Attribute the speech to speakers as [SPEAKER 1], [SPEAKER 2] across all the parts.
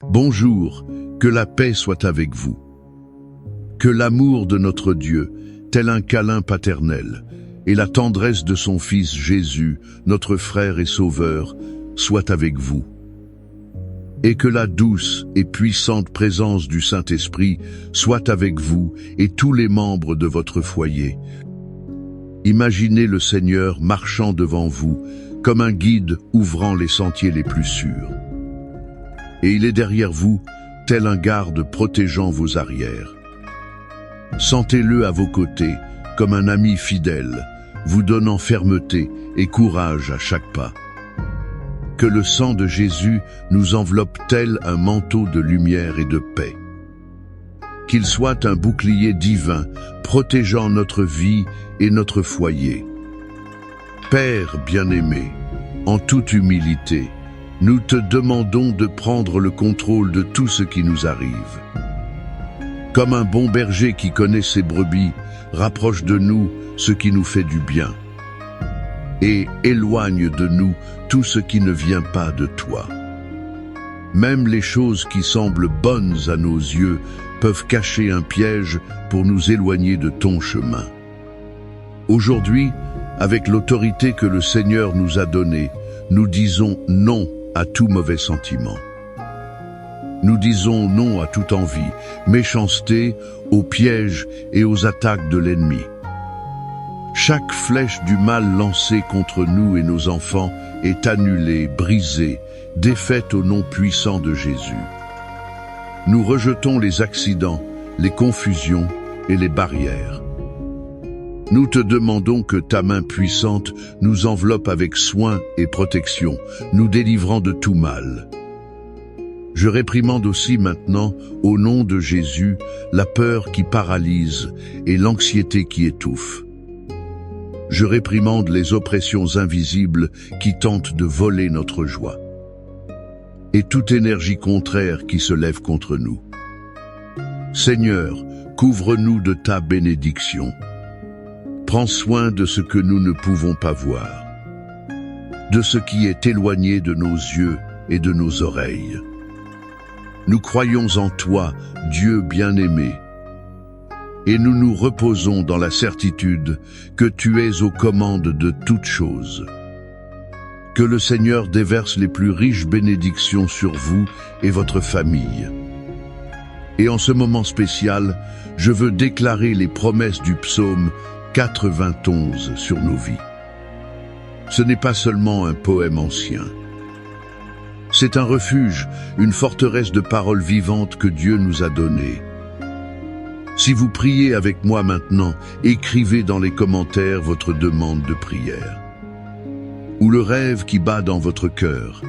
[SPEAKER 1] Bonjour, que la paix soit avec vous. Que l'amour de notre Dieu, tel un câlin paternel, et la tendresse de son Fils Jésus, notre frère et Sauveur, soit avec vous. Et que la douce et puissante présence du Saint-Esprit soit avec vous et tous les membres de votre foyer. Imaginez le Seigneur marchant devant vous, comme un guide ouvrant les sentiers les plus sûrs. Et il est derrière vous, tel un garde protégeant vos arrières. Sentez-le à vos côtés, comme un ami fidèle, vous donnant fermeté et courage à chaque pas. Que le sang de Jésus nous enveloppe tel un manteau de lumière et de paix. Qu'il soit un bouclier divin, protégeant notre vie et notre foyer. Père bien-aimé, en toute humilité, nous te demandons de prendre le contrôle de tout ce qui nous arrive. Comme un bon berger qui connaît ses brebis, rapproche de nous ce qui nous fait du bien et éloigne de nous tout ce qui ne vient pas de toi. Même les choses qui semblent bonnes à nos yeux peuvent cacher un piège pour nous éloigner de ton chemin. Aujourd'hui, avec l'autorité que le Seigneur nous a donnée, nous disons non à tout mauvais sentiment. Nous disons non à toute envie, méchanceté, aux pièges et aux attaques de l'ennemi. Chaque flèche du mal lancée contre nous et nos enfants est annulée, brisée, défaite au nom puissant de Jésus. Nous rejetons les accidents, les confusions et les barrières. Nous te demandons que ta main puissante nous enveloppe avec soin et protection, nous délivrant de tout mal. Je réprimande aussi maintenant, au nom de Jésus, la peur qui paralyse et l'anxiété qui étouffe. Je réprimande les oppressions invisibles qui tentent de voler notre joie. Et toute énergie contraire qui se lève contre nous. Seigneur, couvre-nous de ta bénédiction. Prends soin de ce que nous ne pouvons pas voir, de ce qui est éloigné de nos yeux et de nos oreilles. Nous croyons en toi, Dieu bien-aimé, et nous nous reposons dans la certitude que tu es aux commandes de toutes choses. Que le Seigneur déverse les plus riches bénédictions sur vous et votre famille. Et en ce moment spécial, je veux déclarer les promesses du psaume 91 sur nos vies. Ce n'est pas seulement un poème ancien. C'est un refuge, une forteresse de paroles vivantes que Dieu nous a données. Si vous priez avec moi maintenant, écrivez dans les commentaires votre demande de prière. Ou le rêve qui bat dans votre cœur.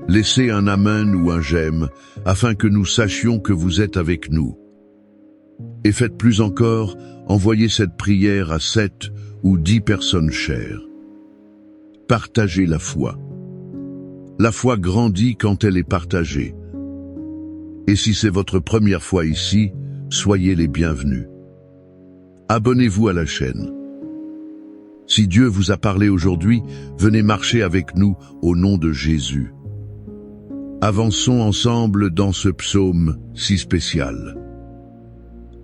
[SPEAKER 1] Laissez un amen ou un j'aime, afin que nous sachions que vous êtes avec nous. Et faites plus encore, envoyez cette prière à 7 ou 10 personnes chères. Partagez la foi. La foi grandit quand elle est partagée. Et si c'est votre première fois ici, soyez les bienvenus. Abonnez-vous à la chaîne. Si Dieu vous a parlé aujourd'hui, venez marcher avec nous au nom de Jésus. Avançons ensemble dans ce psaume si spécial.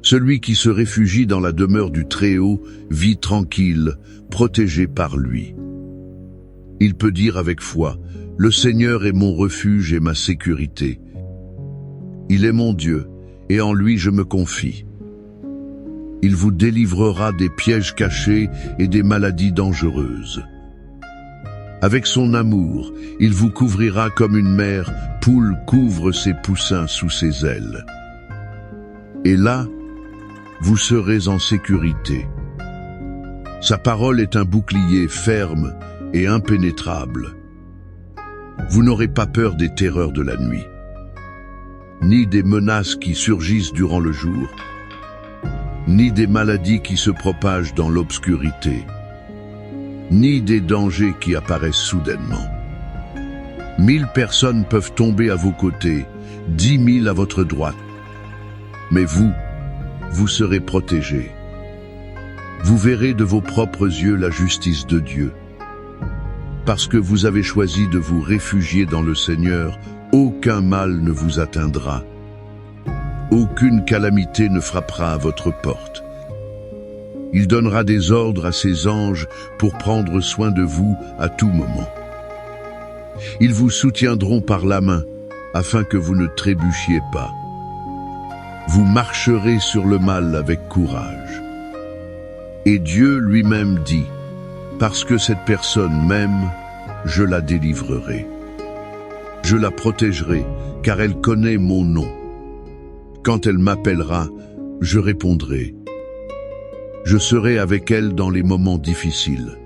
[SPEAKER 1] Celui qui se réfugie dans la demeure du Très-Haut vit tranquille, protégé par lui. Il peut dire avec foi, « Le Seigneur est mon refuge et ma sécurité. Il est mon Dieu, et en lui je me confie. Il vous délivrera des pièges cachés et des maladies dangereuses. Avec son amour, il vous couvrira comme une mère poule couvre ses poussins sous ses ailes. Et là, vous serez en sécurité. Sa parole est un bouclier ferme et impénétrable. Vous n'aurez pas peur des terreurs de la nuit, ni des menaces qui surgissent durant le jour, ni des maladies qui se propagent dans l'obscurité, ni des dangers qui apparaissent soudainement. 1000 personnes peuvent tomber à vos côtés, 10 000 à votre droite, mais vous serez protégés. Vous verrez de vos propres yeux la justice de Dieu. Parce que vous avez choisi de vous réfugier dans le Seigneur, Aucun mal ne vous atteindra. Aucune calamité ne frappera à votre porte. Il donnera des ordres à ses anges pour prendre soin de vous à tout moment. Ils vous soutiendront par la main afin que vous ne trébuchiez pas. Vous marcherez sur le mal avec courage. Et Dieu lui-même dit, parce que cette personne m'aime, je la délivrerai. Je la protégerai, car elle connaît mon nom. Quand elle m'appellera, je répondrai. Je serai avec elle dans les moments difficiles.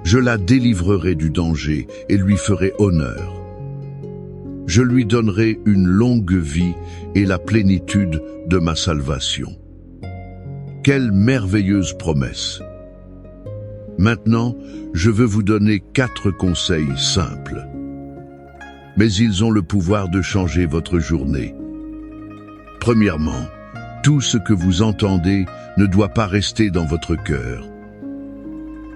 [SPEAKER 1] Je la délivrerai du danger et lui ferai honneur. Je lui donnerai une longue vie et la plénitude de ma salvation. Quelle merveilleuse promesse! Maintenant, je veux vous donner 4 conseils simples. Mais ils ont le pouvoir de changer votre journée. Premièrement, tout ce que vous entendez ne doit pas rester dans votre cœur.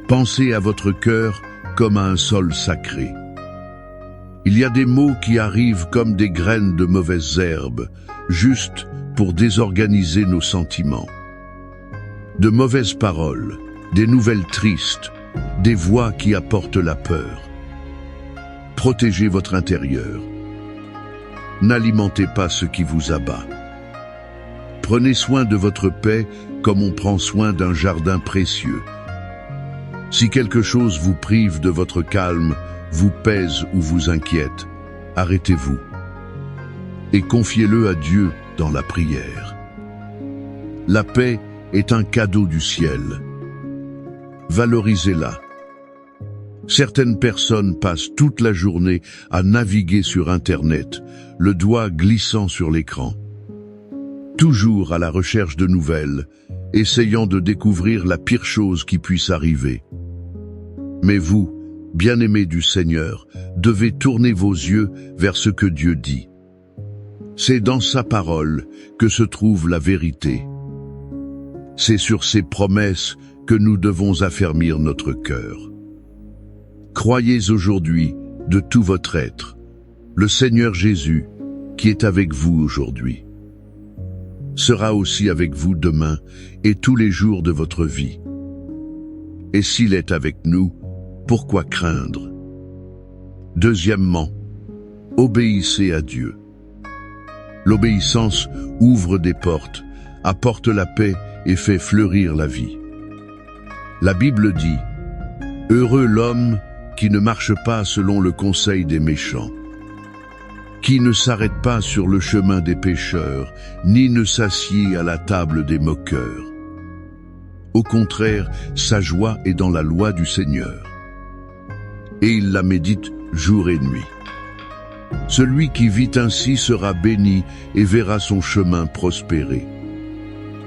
[SPEAKER 1] Pensez à votre cœur comme à un sol sacré. Il y a des mots qui arrivent comme des graines de mauvaises herbes, juste pour désorganiser nos sentiments. De mauvaises paroles, des nouvelles tristes, des voix qui apportent la peur. Protégez votre intérieur. N'alimentez pas ce qui vous abat. Prenez soin de votre paix comme on prend soin d'un jardin précieux. Si quelque chose vous prive de votre calme, vous pèse ou vous inquiète, arrêtez-vous et confiez-le à Dieu dans la prière. La paix est un cadeau du ciel. Valorisez-la. Certaines personnes passent toute la journée à naviguer sur Internet, le doigt glissant sur l'écran. Toujours à la recherche de nouvelles, essayant de découvrir la pire chose qui puisse arriver. Mais vous, bien-aimés du Seigneur, devez tourner vos yeux vers ce que Dieu dit. C'est dans sa parole que se trouve la vérité. C'est sur ses promesses que nous devons affermir notre cœur. Croyez aujourd'hui de tout votre être, le Seigneur Jésus, qui est avec vous aujourd'hui, sera aussi avec vous demain et tous les jours de votre vie. Et s'il est avec nous, pourquoi craindre? Deuxièmement, obéissez à Dieu. L'obéissance ouvre des portes, apporte la paix et fait fleurir la vie. La Bible dit, « Heureux l'homme qui ne marche pas selon le conseil des méchants, qui ne s'arrête pas sur le chemin des pécheurs, ni ne s'assied à la table des moqueurs. Au contraire, sa joie est dans la loi du Seigneur, et il la médite jour et nuit. Celui qui vit ainsi sera béni et verra son chemin prospérer. »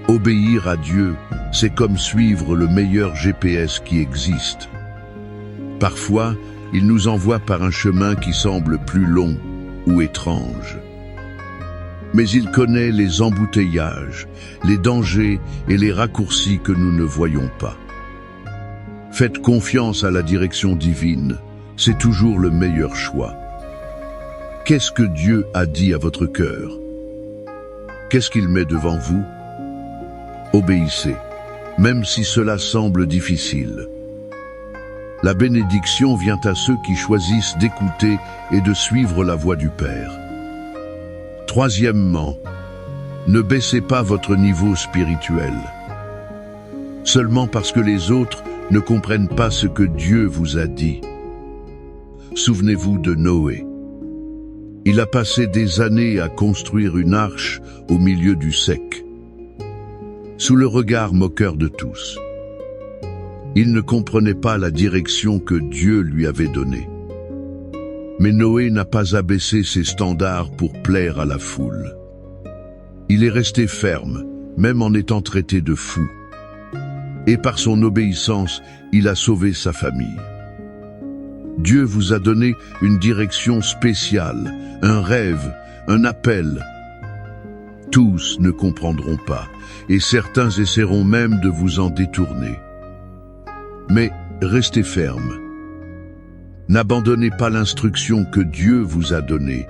[SPEAKER 1] Obéir à Dieu, c'est comme suivre le meilleur GPS qui existe. Parfois, il nous envoie par un chemin qui semble plus long ou étrange. Mais il connaît les embouteillages, les dangers et les raccourcis que nous ne voyons pas. Faites confiance à la direction divine, c'est toujours le meilleur choix. Qu'est-ce que Dieu a dit à votre cœur? Qu'est-ce qu'il met devant vous? Obéissez, même si cela semble difficile. La bénédiction vient à ceux qui choisissent d'écouter et de suivre la voie du Père. Troisièmement, ne baissez pas votre niveau spirituel. Seulement parce que les autres ne comprennent pas ce que Dieu vous a dit. Souvenez-vous de Noé. Il a passé des années à construire une arche au milieu du sec, sous le regard moqueur de tous. Il ne comprenait pas la direction que Dieu lui avait donnée. Mais Noé n'a pas abaissé ses standards pour plaire à la foule. Il est resté ferme, même en étant traité de fou. Et par son obéissance, il a sauvé sa famille. Dieu vous a donné une direction spéciale, un rêve, un appel. Tous ne comprendront pas, et certains essaieront même de vous en détourner. Mais restez ferme. N'abandonnez pas l'instruction que Dieu vous a donnée,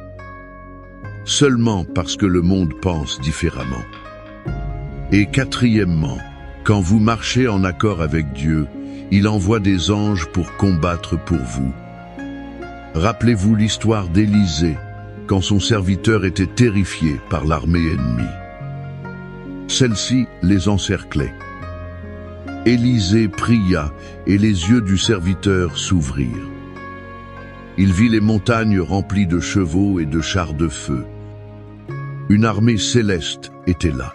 [SPEAKER 1] seulement parce que le monde pense différemment. Et quatrièmement, quand vous marchez en accord avec Dieu, il envoie des anges pour combattre pour vous. Rappelez-vous l'histoire d'Élisée, quand son serviteur était terrifié par l'armée ennemie. Celle-ci les encerclait. Élisée pria et les yeux du serviteur s'ouvrirent. Il vit les montagnes remplies de chevaux et de chars de feu. Une armée céleste était là.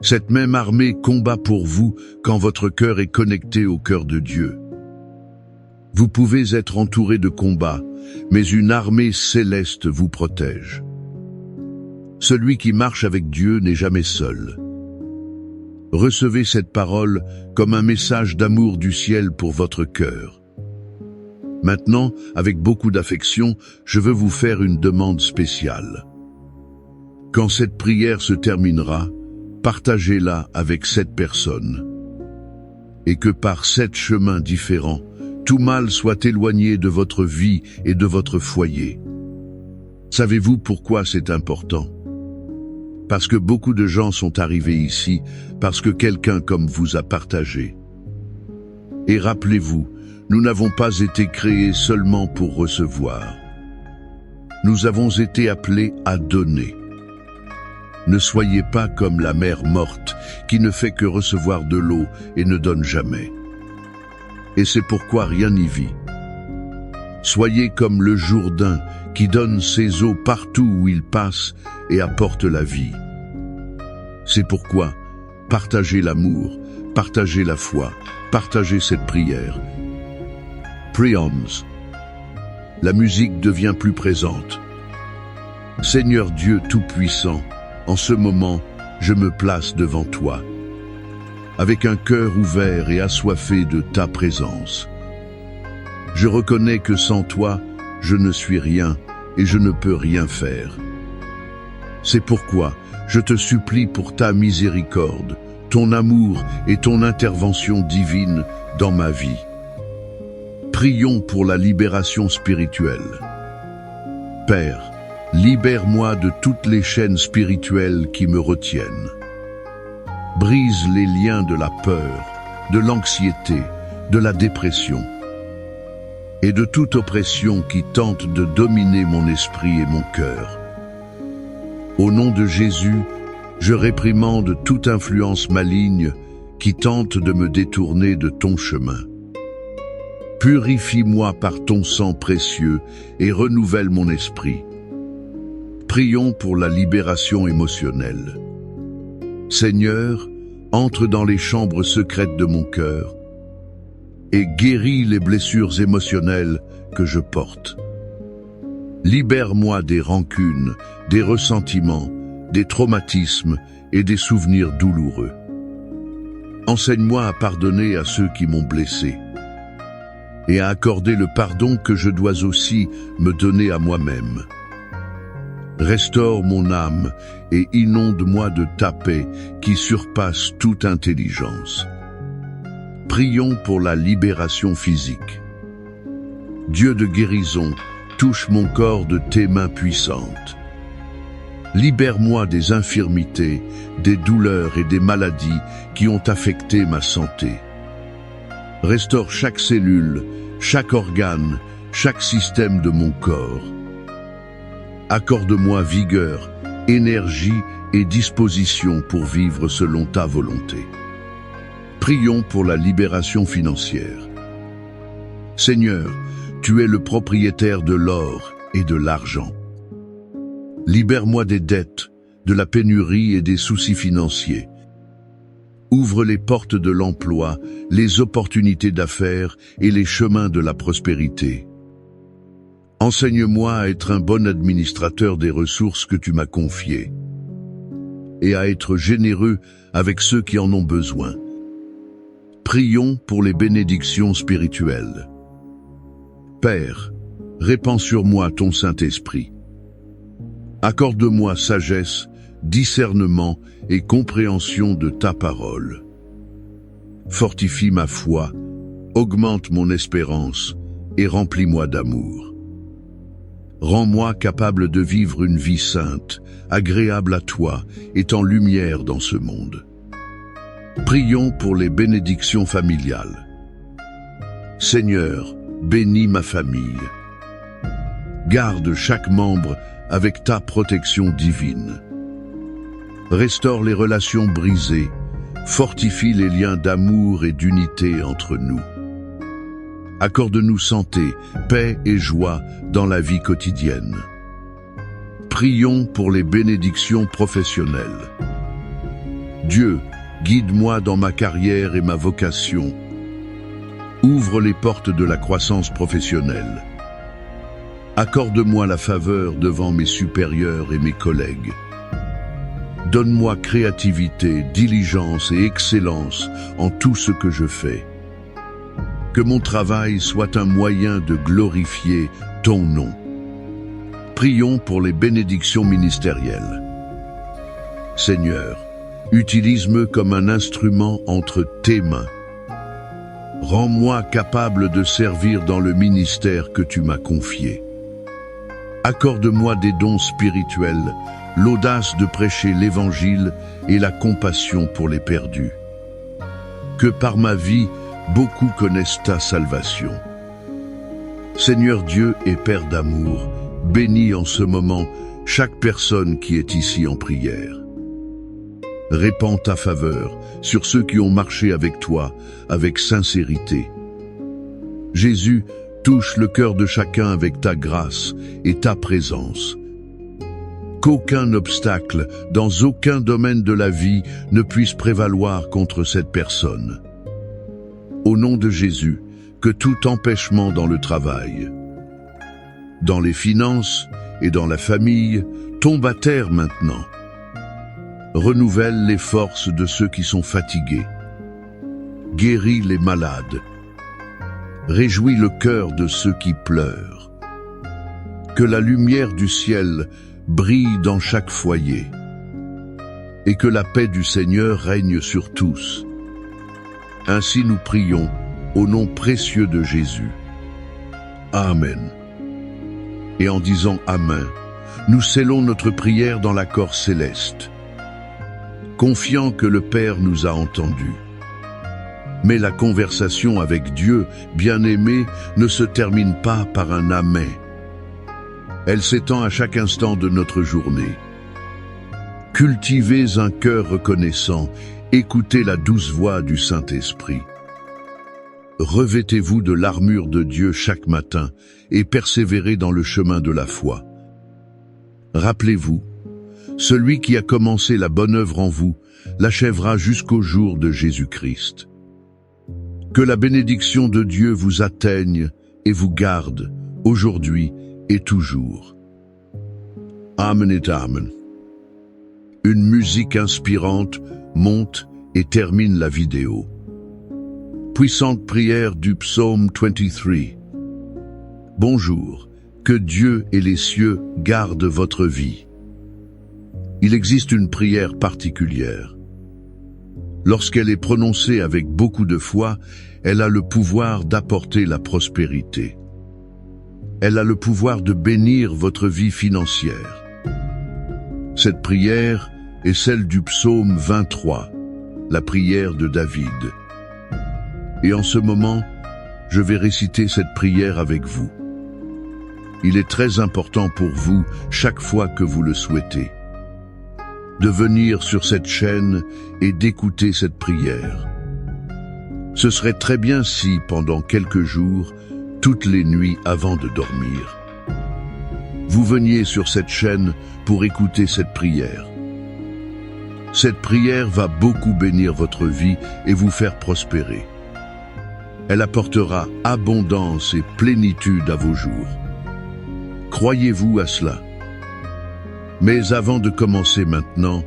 [SPEAKER 1] Cette même armée combat pour vous quand votre cœur est connecté au cœur de Dieu. Vous pouvez être entouré de combats, mais une armée céleste vous protège. Celui qui marche avec Dieu n'est jamais seul. Recevez cette parole comme un message d'amour du ciel pour votre cœur. Maintenant, avec beaucoup d'affection, je veux vous faire une demande spéciale. Quand cette prière se terminera, partagez-la avec 7 personnes. Et que par 7 chemins différents, tout mal soit éloigné de votre vie et de votre foyer. Savez-vous pourquoi c'est important? Parce que beaucoup de gens sont arrivés ici parce que quelqu'un comme vous a partagé. Et rappelez-vous, nous n'avons pas été créés seulement pour recevoir. Nous avons été appelés à donner. Ne soyez pas comme la mer morte qui ne fait que recevoir de l'eau et ne donne jamais. Et c'est pourquoi rien n'y vit. Soyez comme le Jourdain qui donne ses eaux partout où il passe et apporte la vie. C'est pourquoi partagez l'amour, partagez la foi, partagez cette prière. Prions. La musique devient plus présente. Seigneur Dieu Tout-Puissant, en ce moment, je me place devant toi, avec un cœur ouvert et assoiffé de ta présence. Je reconnais que sans toi, je ne suis rien et je ne peux rien faire. C'est pourquoi je te supplie pour ta miséricorde, ton amour et ton intervention divine dans ma vie. Prions pour la libération spirituelle. Père, libère-moi de toutes les chaînes spirituelles qui me retiennent. Brise les liens de la peur, de l'anxiété, de la dépression et de toute oppression qui tente de dominer mon esprit et mon cœur. Au nom de Jésus, je réprimande toute influence maligne qui tente de me détourner de ton chemin. Purifie-moi par ton sang précieux et renouvelle mon esprit. Prions pour la libération émotionnelle. Seigneur, entre dans les chambres secrètes de mon cœur et guéris les blessures émotionnelles que je porte. Libère-moi des rancunes, des ressentiments, des traumatismes et des souvenirs douloureux. Enseigne-moi à pardonner à ceux qui m'ont blessé et à accorder le pardon que je dois aussi me donner à moi-même. Restaure mon âme et inonde-moi de ta paix qui surpasse toute intelligence. Prions pour la libération physique. Dieu de guérison, touche mon corps de tes mains puissantes. Libère-moi des infirmités, des douleurs et des maladies qui ont affecté ma santé. Restaure chaque cellule, chaque organe, chaque système de mon corps. Accorde-moi vigueur, énergie et disposition pour vivre selon ta volonté. Prions pour la libération financière. Seigneur, tu es le propriétaire de l'or et de l'argent. Libère-moi des dettes, de la pénurie et des soucis financiers. Ouvre les portes de l'emploi, les opportunités d'affaires et les chemins de la prospérité. Enseigne-moi à être un bon administrateur des ressources que tu m'as confiées et à être généreux avec ceux qui en ont besoin. Prions pour les bénédictions spirituelles. Père, répands sur moi ton Saint-Esprit. Accorde-moi sagesse, discernement et compréhension de ta parole. Fortifie ma foi, augmente mon espérance et remplis-moi d'amour. Rends-moi capable de vivre une vie sainte, agréable à toi, étant lumière dans ce monde. Prions pour les bénédictions familiales. Seigneur, bénis ma famille. Garde chaque membre avec ta protection divine. Restaure les relations brisées, fortifie les liens d'amour et d'unité entre nous. Accorde-nous santé, paix et joie dans la vie quotidienne. Prions pour les bénédictions professionnelles. Dieu, guide-moi dans ma carrière et ma vocation. Ouvre les portes de la croissance professionnelle. Accorde-moi la faveur devant mes supérieurs et mes collègues. Donne-moi créativité, diligence et excellence en tout ce que je fais. Que mon travail soit un moyen de glorifier ton nom. Prions pour les bénédictions ministérielles. Seigneur, utilise-moi comme un instrument entre tes mains. Rends-moi capable de servir dans le ministère que tu m'as confié. Accorde-moi des dons spirituels, l'audace de prêcher l'Évangile et la compassion pour les perdus. Que par ma vie, beaucoup connaissent ta salvation. Seigneur Dieu et Père d'amour, bénis en ce moment chaque personne qui est ici en prière. Répands ta faveur sur ceux qui ont marché avec toi, avec sincérité. Jésus, touche le cœur de chacun avec ta grâce et ta présence. Qu'aucun obstacle, dans aucun domaine de la vie, ne puisse prévaloir contre cette personne. Au nom de Jésus, que tout empêchement dans le travail, dans les finances et dans la famille tombe à terre maintenant. Renouvelle les forces de ceux qui sont fatigués. Guéris les malades. Réjouis le cœur de ceux qui pleurent. Que la lumière du ciel brille dans chaque foyer. Et que la paix du Seigneur règne sur tous. Ainsi nous prions, au nom précieux de Jésus. Amen. Et en disant Amen, nous scellons notre prière dans l'accord céleste, confiant que le Père nous a entendus. Mais la conversation avec Dieu, bien-aimé, ne se termine pas par un Amen. Elle s'étend à chaque instant de notre journée. Cultivez un cœur reconnaissant, écoutez la douce voix du Saint-Esprit. Revêtez-vous de l'armure de Dieu chaque matin et persévérez dans le chemin de la foi. Rappelez-vous, celui qui a commencé la bonne œuvre en vous l'achèvera jusqu'au jour de Jésus-Christ. Que la bénédiction de Dieu vous atteigne et vous garde, aujourd'hui et toujours. Amen et Amen. Une musique inspirante monte et termine la vidéo. Puissante prière du psaume 23. Bonjour, que Dieu et les cieux gardent votre vie. Il existe une prière particulière. Lorsqu'elle est prononcée avec beaucoup de foi, elle a le pouvoir d'apporter la prospérité. Elle a le pouvoir de bénir votre vie financière. Cette prière est celle du psaume 23, la prière de David. Et en ce moment, je vais réciter cette prière avec vous. Il est très important pour vous, chaque fois que vous le souhaitez, de venir sur cette chaîne et d'écouter cette prière. Ce serait très bien si, pendant quelques jours, toutes les nuits avant de dormir, vous veniez sur cette chaîne pour écouter cette prière. Cette prière va beaucoup bénir votre vie et vous faire prospérer. Elle apportera abondance et plénitude à vos jours. Croyez-vous à cela? Mais avant de commencer maintenant,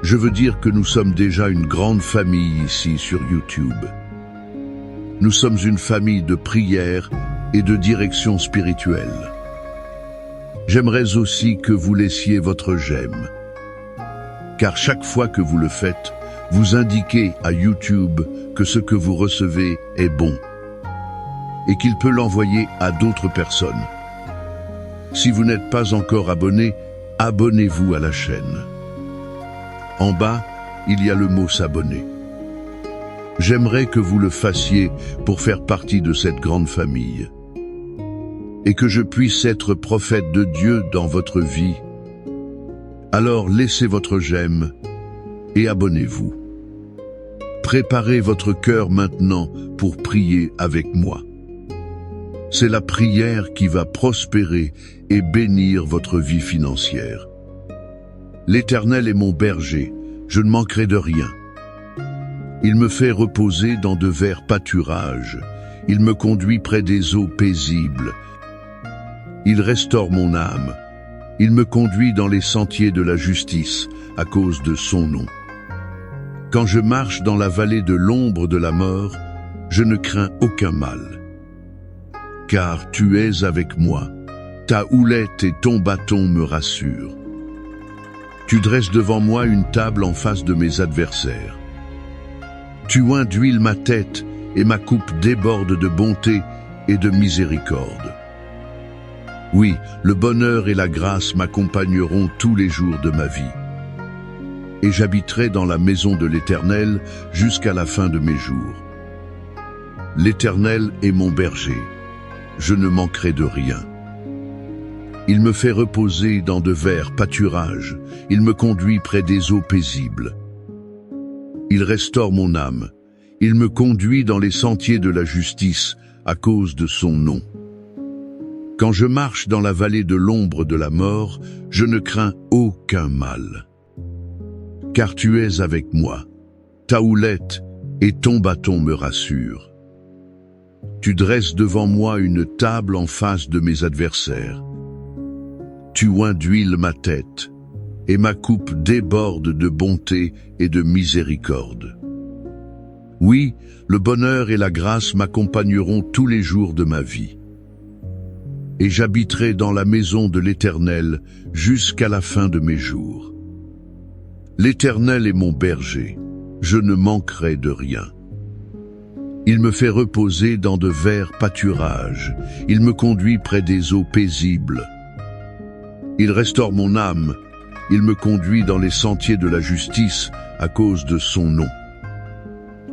[SPEAKER 1] je veux dire que nous sommes déjà une grande famille ici sur YouTube. Nous sommes une famille de prière et de direction spirituelle. J'aimerais aussi que vous laissiez votre j'aime, car chaque fois que vous le faites, vous indiquez à YouTube que ce que vous recevez est bon. et qu'il peut l'envoyer à d'autres personnes. Si vous n'êtes pas encore abonné, abonnez-vous à la chaîne. En bas, il y a le mot s'abonner. J'aimerais que vous le fassiez pour faire partie de cette grande famille. Et que je puisse être prophète de Dieu dans votre vie. Alors laissez votre j'aime et abonnez-vous. Préparez votre cœur maintenant pour prier avec moi. C'est la prière qui va prospérer et bénir votre vie financière. L'Éternel est mon berger, je ne manquerai de rien. Il me fait reposer dans de verts pâturages, il me conduit près des eaux paisibles. Il restaure mon âme, il me conduit dans les sentiers de la justice à cause de son nom. Quand je marche dans la vallée de l'ombre de la mort, je ne crains aucun mal. Car tu es avec moi, ta houlette et ton bâton me rassurent. Tu dresses devant moi une table en face de mes adversaires. Tu oins d'huile ma tête et ma coupe déborde de bonté et de miséricorde. Oui, le bonheur et la grâce m'accompagneront tous les jours de ma vie. Et j'habiterai dans la maison de l'Éternel jusqu'à la fin de mes jours. L'Éternel est mon berger, je ne manquerai de rien. Il me fait reposer dans de verts pâturages, il me conduit près des eaux paisibles. Il restaure mon âme, il me conduit dans les sentiers de la justice à cause de son nom. Quand je marche dans la vallée de l'ombre de la mort, je ne crains aucun mal. Car tu es avec moi, ta houlette et ton bâton me rassurent. Tu dresses devant moi une table en face de mes adversaires. Tu oins d'huile ma tête, et ma coupe déborde de bonté et de miséricorde. Oui, le bonheur et la grâce m'accompagneront tous les jours de ma vie. Et j'habiterai dans la maison de l'Éternel jusqu'à la fin de mes jours. L'Éternel est mon berger, je ne manquerai de rien. Il me fait reposer dans de verts pâturages, il me conduit près des eaux paisibles. Il restaure mon âme, il me conduit dans les sentiers de la justice à cause de son nom.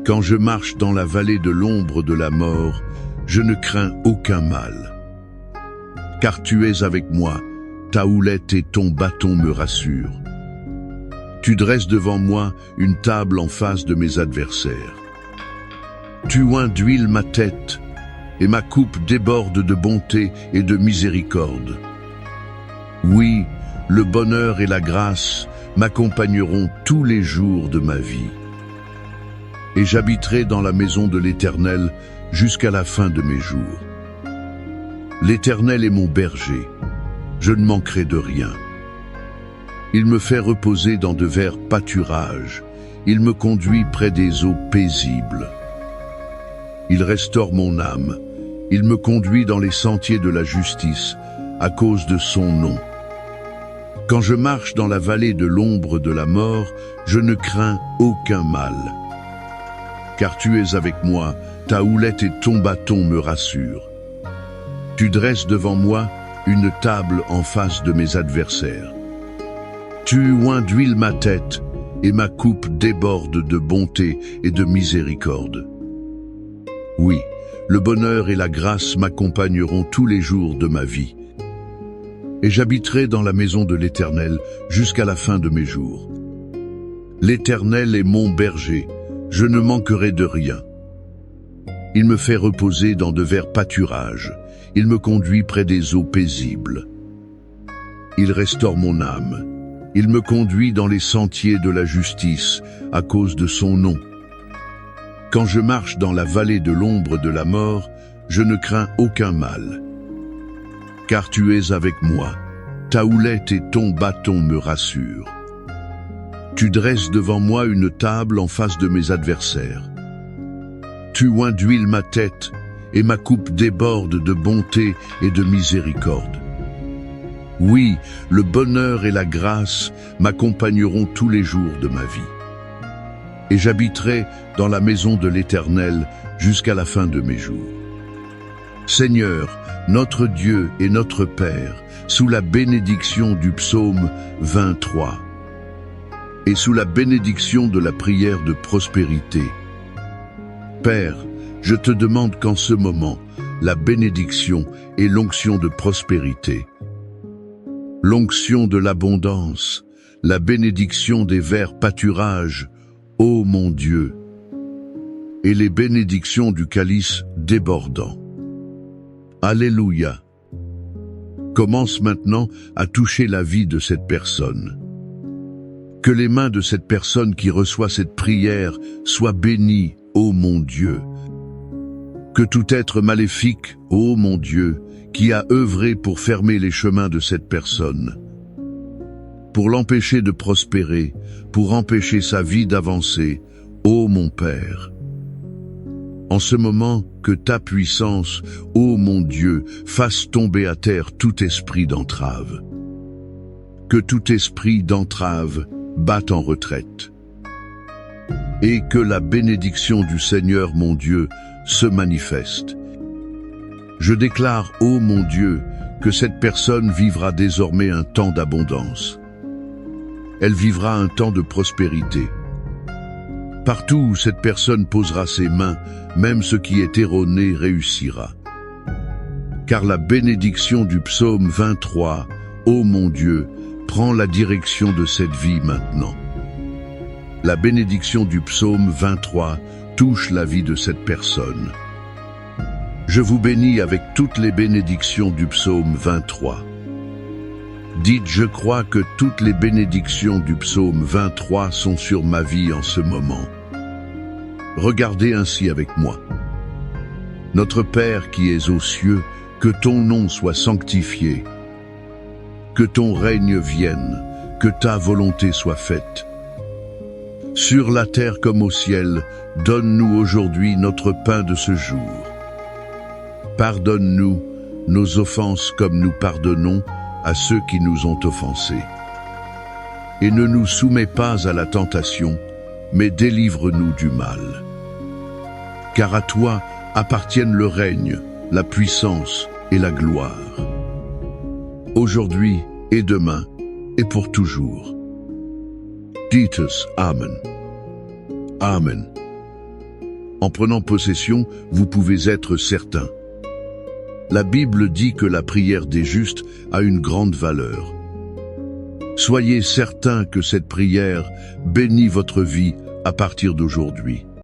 [SPEAKER 1] Quand je marche dans la vallée de l'ombre de la mort, je ne crains aucun mal. Car tu es avec moi, ta houlette et ton bâton me rassurent. Tu dresses devant moi une table en face de mes adversaires. Tu oins d'huile ma tête, et ma coupe déborde de bonté et de miséricorde. Oui, le bonheur et la grâce m'accompagneront tous les jours de ma vie. Et j'habiterai dans la maison de l'Éternel jusqu'à la fin de mes jours. L'Éternel est mon berger, je ne manquerai de rien. Il me fait reposer dans de verts pâturages, il me conduit près des eaux paisibles. Il restaure mon âme, il me conduit dans les sentiers de la justice à cause de son nom. Quand je marche dans la vallée de l'ombre de la mort, je ne crains aucun mal. Car tu es avec moi, ta houlette et ton bâton me rassurent. Tu dresses devant moi une table en face de mes adversaires. Tu oins d'huile ma tête, et ma coupe déborde de bonté et de miséricorde. Oui, le bonheur et la grâce m'accompagneront tous les jours de ma vie. Et j'habiterai dans la maison de l'Éternel jusqu'à la fin de mes jours. L'Éternel est mon berger, je ne manquerai de rien. Il me fait reposer dans de verts pâturages, il me conduit près des eaux paisibles. Il restaure mon âme, il me conduit dans les sentiers de la justice à cause de son nom. Quand je marche dans la vallée de l'ombre de la mort, je ne crains aucun mal. Car tu es avec moi, ta houlette et ton bâton me rassurent. Tu dresses devant moi une table en face de mes adversaires. Tu oins d'huile ma tête, et ma coupe déborde de bonté et de miséricorde. Oui, le bonheur et la grâce m'accompagneront tous les jours de ma vie. Et j'habiterai dans la maison de l'Éternel jusqu'à la fin de mes jours. Seigneur, notre Dieu et notre Père, sous la bénédiction du psaume 23 et sous la bénédiction de la prière de prospérité. Père, je te demande qu'en ce moment, la bénédiction et l'onction de prospérité, l'onction de l'abondance, la bénédiction des verts pâturages, ô mon Dieu, et les bénédictions du calice débordant. Alléluia. Commence maintenant à toucher la vie de cette personne. Que les mains de cette personne qui reçoit cette prière soient bénies, ô mon Dieu. Que tout être maléfique, ô mon Dieu, qui a œuvré pour fermer les chemins de cette personne, pour l'empêcher de prospérer, pour empêcher sa vie d'avancer, ô mon Père. En ce moment, que ta puissance, ô mon Dieu, fasse tomber à terre tout esprit d'entrave. Que tout esprit d'entrave batte en retraite. Et que la bénédiction du Seigneur, mon Dieu, se manifeste. Je déclare, ô mon Dieu, que cette personne vivra désormais un temps d'abondance. Elle vivra un temps de prospérité. Partout où cette personne posera ses mains, même ce qui est erroné réussira. Car la bénédiction du psaume 23, ô mon Dieu, prend la direction de cette vie maintenant. La bénédiction du psaume 23 touche la vie de cette personne. Je vous bénis avec toutes les bénédictions du psaume 23. Dites, je crois que toutes les bénédictions du psaume 23 sont sur ma vie en ce moment. Regardez ainsi avec moi. Notre Père qui es aux cieux, que ton nom soit sanctifié, que ton règne vienne, que ta volonté soit faite. Sur la terre comme au ciel, donne-nous aujourd'hui notre pain de ce jour. Pardonne-nous nos offenses comme nous pardonnons à ceux qui nous ont offensés. Et ne nous soumets pas à la tentation, mais délivre-nous du mal. Car à toi appartiennent le règne, la puissance et la gloire. Aujourd'hui et demain et pour toujours. Dites Amen. Amen. En prenant possession, vous pouvez être certain. La Bible dit que la prière des justes a une grande valeur. Soyez certains que cette prière bénit votre vie à partir d'aujourd'hui.